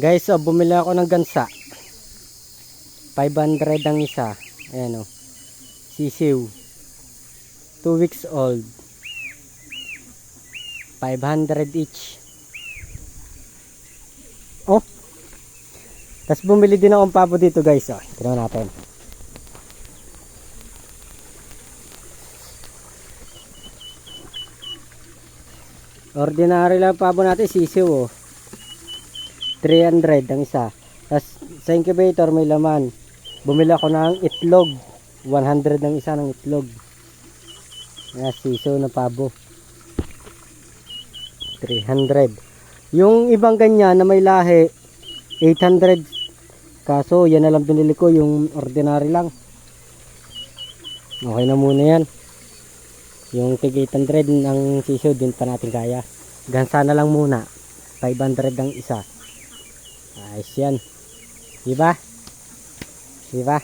Guys, so bumili ako ng gansa. 500 ang isa. Ayan o. Sisiw. 2 weeks old. 500 each. Oh. Tapos bumili din akong pabo dito guys. Oh. Tignan natin. Ordinary lang pabo natin. Sisiw oh. 300 ang isa. Tapos sa incubator may laman. Bumili ako ng itlog. 100 ang isa ng itlog. Ayan, sisiw na pabo. 300. Yung ibang ganyan na may lahi 800. Kaso yan na lang binili ko, yung ordinary lang. Okay na muna yan. Yung tig 800 ng sisiw din pa natin kaya. Gansa na lang muna. 500 ang isa. Ayos yan. Diba? Diba?